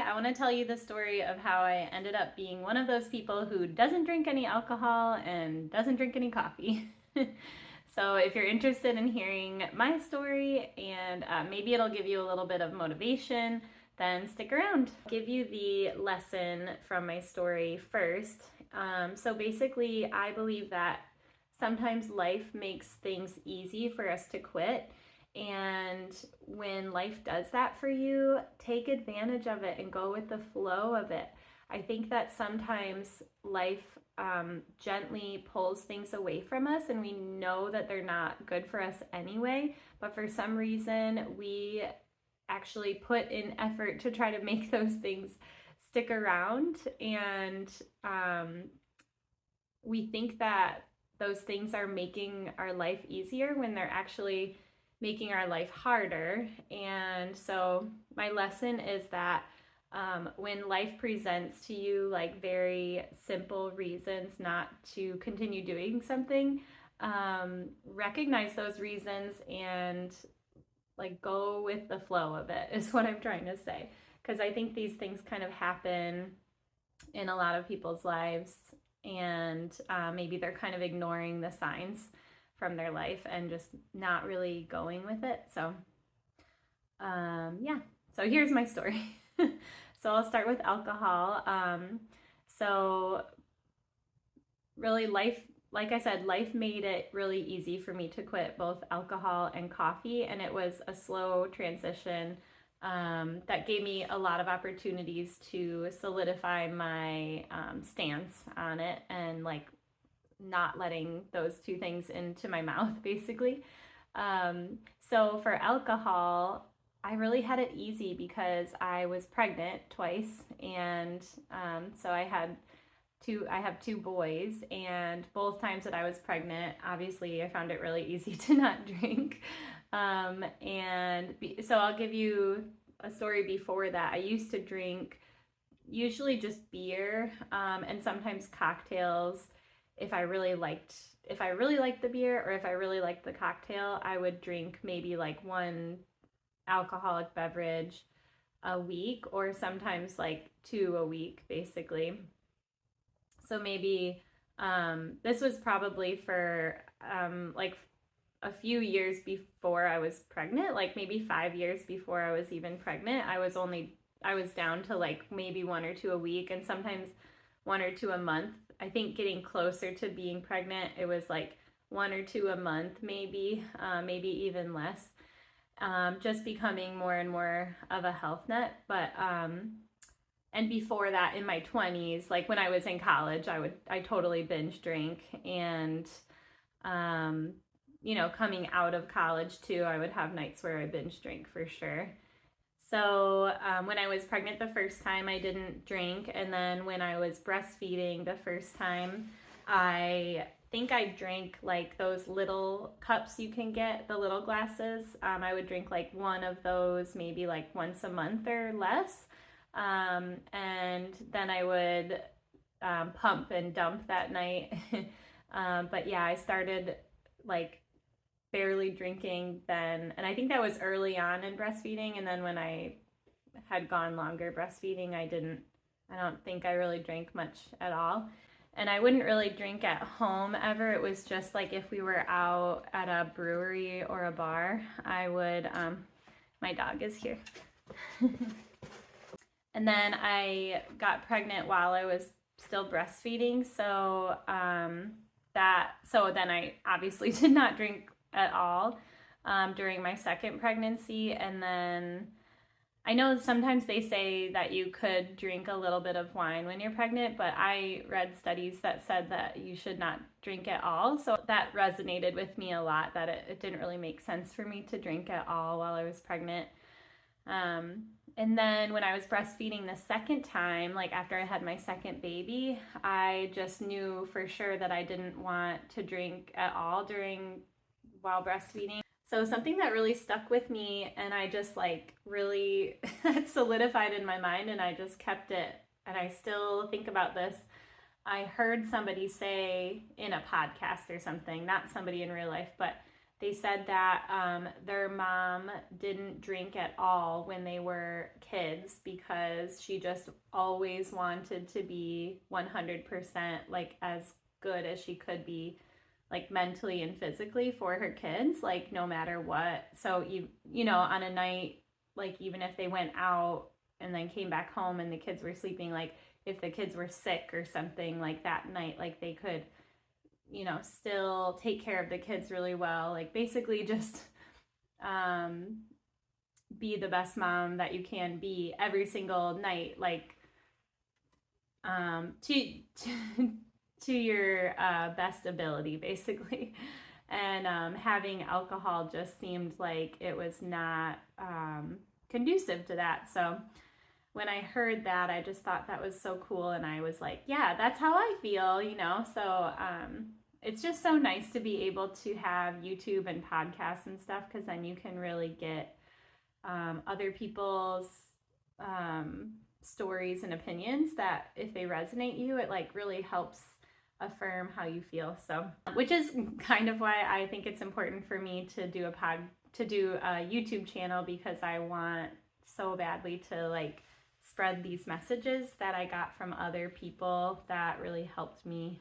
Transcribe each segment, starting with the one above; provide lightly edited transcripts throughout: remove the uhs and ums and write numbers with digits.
I want to tell you the story of how I ended up being one of those people who doesn't drink any alcohol and doesn't drink any coffee. So if you're interested in hearing my story and maybe it'll give you a little bit of motivation, then stick around. I'll give you the lesson from my story first. So basically, I believe that sometimes life makes things easy for us to quit. And when life does that for you, take advantage of it and go with the flow of it. I think that sometimes life gently pulls things away from us, and we know that they're not good for us anyway, but for some reason we actually put in effort to try to make those things stick around, and we think that those things are making our life easier when they're actually making our life harder. And so my lesson is that when life presents to you like very simple reasons not to continue doing something, recognize those reasons and like go with the flow of it is what I'm trying to say. Because I think these things kind of happen in a lot of people's lives, and maybe they're kind of ignoring the signs from their life and just not really going with it. So yeah, so here's my story. So I'll start with alcohol. So really life, like I said, life made it really easy for me to quit both alcohol and coffee, and it was a slow transition that gave me a lot of opportunities to solidify my stance on it and like not letting those two things into my mouth, basically. So for alcohol, I really had it easy because I was pregnant twice, and so I have two boys, and both times that I was pregnant, obviously I found it really easy to not drink. So I'll give you a story before that. I used to drink usually just beer, and sometimes cocktails. If I really liked the beer, or if I really liked the cocktail, I would drink maybe like one alcoholic beverage a week, or sometimes like two a week, basically. So maybe this was probably for like a few years before I was pregnant, like maybe 5 years before I was even pregnant. I was down to like maybe one or two a week, and sometimes one or two a month. I think getting closer to being pregnant, it was like one or two a month, maybe even less. Just becoming more and more of a health nut. But and before that, in my 20s, like when I was in college, I totally binge drink. And coming out of college too, I would have nights where I binge drink for sure. So when I was pregnant the first time, I didn't drink. And then when I was breastfeeding the first time, I think I drank like those little cups you can get, the little glasses. I would drink like one of those maybe like once a month or less. And then I would pump and dump that night. But yeah, I started like barely drinking then, and I think that was early on in breastfeeding. And then when I had gone longer breastfeeding, I don't think I really drank much at all. And I wouldn't really drink at home ever. It was just like if we were out at a brewery or a bar, I would my dog is here. And then I got pregnant while I was still breastfeeding, so then I obviously did not drink at all during my second pregnancy. And then I know sometimes they say that you could drink a little bit of wine when you're pregnant, but I read studies that said that you should not drink at all. So that resonated with me a lot, that it didn't really make sense for me to drink at all while I was pregnant. And then when I was breastfeeding the second time, like after I had my second baby, I just knew for sure that I didn't want to drink at all while breastfeeding. So something that really stuck with me, and I just like really solidified in my mind, and I just kept it, and I still think about this. I heard somebody say in a podcast or something, not somebody in real life, but they said that their mom didn't drink at all when they were kids because she just always wanted to be 100% like as good as she could be, like mentally and physically for her kids, like no matter what. So you know, on a night, like even if they went out and then came back home and the kids were sleeping, like if the kids were sick or something, like that night, like they could, you know, still take care of the kids really well. Like basically just be the best mom that you can be every single night, like to your best ability, basically. And having alcohol just seemed like it was not conducive to that. So when I heard that, I just thought that was so cool. And I was like, yeah, that's how I feel, you know? So it's just so nice to be able to have YouTube and podcasts and stuff, because then you can really get other people's stories and opinions that if they resonate you, it like really helps affirm how you feel. So, which is kind of why I think it's important for me to do a YouTube channel, because I want so badly to like spread these messages that I got from other people that really helped me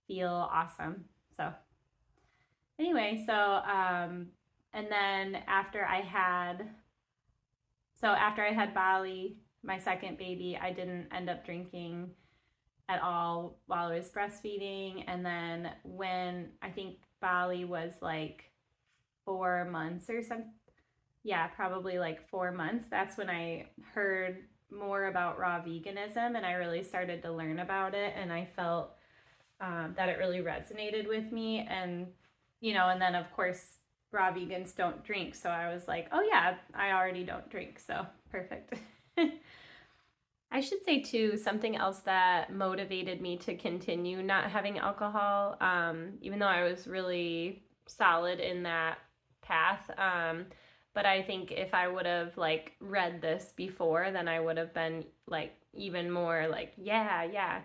feel awesome. So anyway, and then after I had Bali, my second baby, I didn't end up drinking at all while I was breastfeeding. And then when I think Bali was like 4 months or something, yeah, probably like 4 months, that's when I heard more about raw veganism and I really started to learn about it. And I felt that it really resonated with me. And, you know, and then of course, raw vegans don't drink. So I was like, oh yeah, I already don't drink. So perfect. I should say too, something else that motivated me to continue not having alcohol, even though I was really solid in that path. But I think if I would have like read this before, then I would have been like even more like, yeah.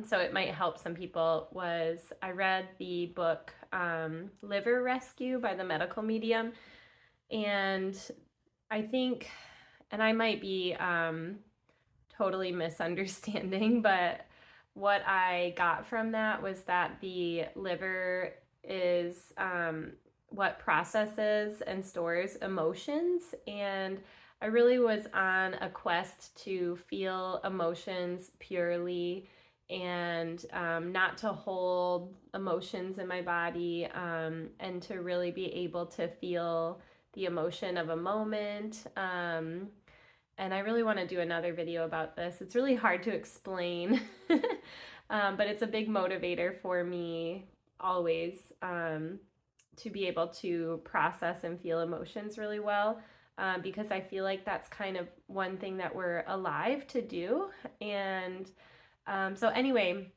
So it might help some people. Was I read the book Liver Rescue by the Medical Medium, and I think, and I might be totally misunderstanding, but what I got from that was that the liver is what processes and stores emotions. And I really was on a quest to feel emotions purely and not to hold emotions in my body, and to really be able to feel the emotion of a moment. And I really want to do another video about this. It's really hard to explain, but it's a big motivator for me always, to be able to process and feel emotions really well, because I feel like that's kind of one thing that we're alive to do. And so anyway,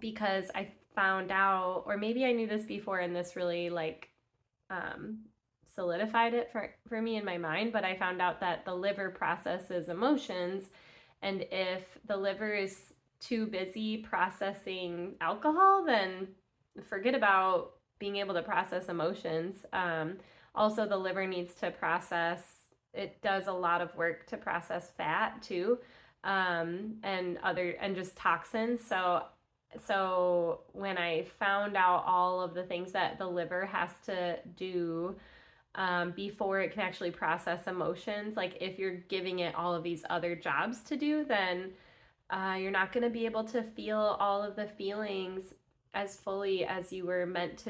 because I found out, or maybe I knew this before and this really like solidified it for me in my mind, but I found out that the liver processes emotions, and if the liver is too busy processing alcohol, then forget about being able to process emotions. Also, the liver needs to process, it does a lot of work to process fat too, and just toxins. So when I found out all of the things that the liver has to do before it can actually process emotions, like if you're giving it all of these other jobs to do, then you're not going to be able to feel all of the feelings as fully as you were meant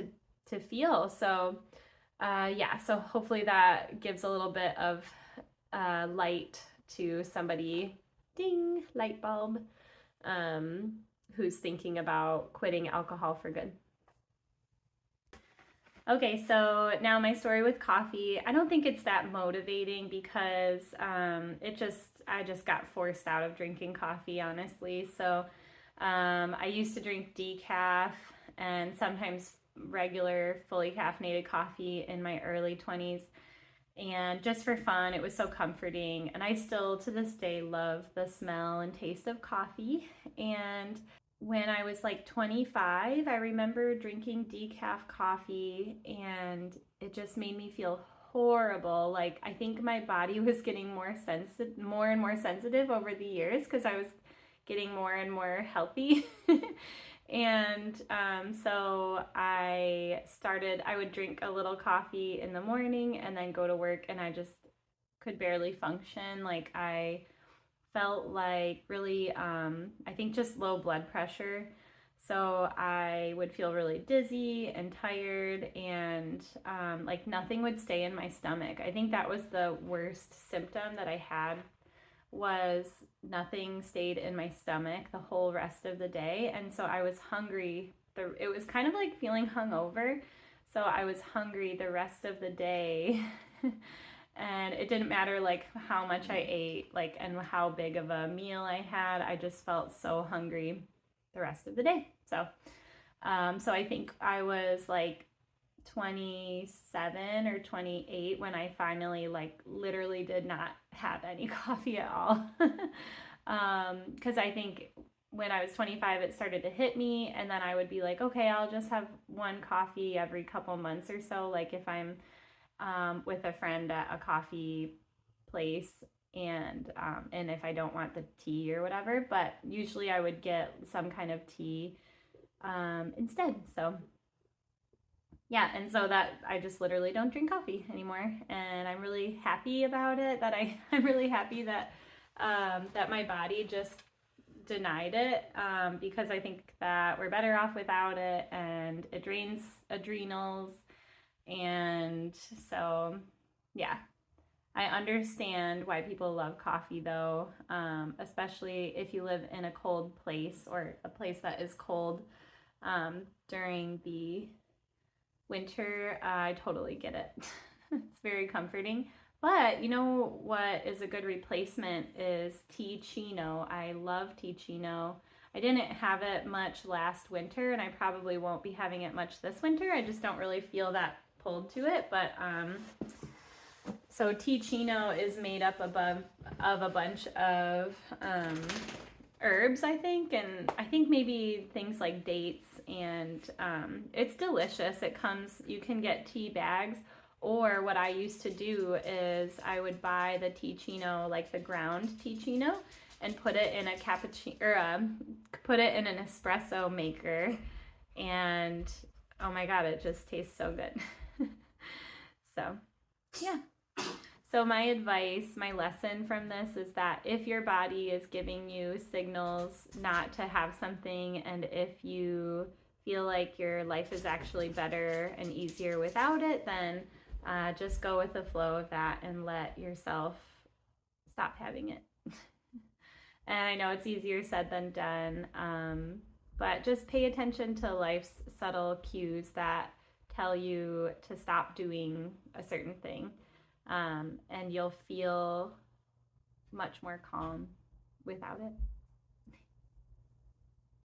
to feel. So yeah, so hopefully that gives a little bit of light to somebody, ding, light bulb, who's thinking about quitting alcohol for good. Okay, so now my story with coffee. I don't think it's that motivating because I just got forced out of drinking coffee, honestly. So I used to drink decaf and sometimes regular fully caffeinated coffee in my early 20s. And just for fun, it was so comforting. And I still, to this day, love the smell and taste of coffee. And when I was like 25, I remember drinking decaf coffee and it just made me feel horrible. Like I think my body was getting more and more sensitive over the years because I was getting more and more healthy. And so I would drink a little coffee in the morning and then go to work, and I just could barely function. Like I felt like really, I think just low blood pressure. So I would feel really dizzy and tired, and like nothing would stay in my stomach. I think that was the worst symptom that I had, was nothing stayed in my stomach the whole rest of the day. And so I was hungry. It was kind of like feeling hungover. So I was hungry the rest of the day. And it didn't matter like how much I ate, like, and how big of a meal I had. I just felt so hungry the rest of the day. So I think I was like 27 or 28 when I finally like literally did not have any coffee at all. Because I think when I was 25 it started to hit me, and then I would be like, okay, I'll just have one coffee every couple months or so, like if I'm with a friend at a coffee place, and if I don't want the tea or whatever, but usually I would get some kind of tea instead. So yeah, and so that I just literally don't drink coffee anymore, and I'm really happy about it. I'm really happy that that my body just denied it, because I think that we're better off without it, and it drains adrenals, and so yeah, I understand why people love coffee though, especially if you live in a cold place or a place that is cold during the winter. I totally get it. It's very comforting. But you know what is a good replacement is Teeccino. I love Teeccino. I didn't have it much last winter, and I probably won't be having it much this winter. I just don't really feel that pulled to it. But so Teeccino is made up of a bunch of herbs, I think, and I think maybe things like dates, and it's delicious. You can get tea bags, or what I used to do is I would buy the Teeccino, like the ground Teeccino, and put it in a cappuccino, or put it in an espresso maker, and oh my god, it just tastes so good. So yeah. So my advice, my lesson from this is that if your body is giving you signals not to have something, and if you feel like your life is actually better and easier without it, then just go with the flow of that and let yourself stop having it. And I know it's easier said than done, but just pay attention to life's subtle cues that tell you to stop doing a certain thing. And you'll feel much more calm without it.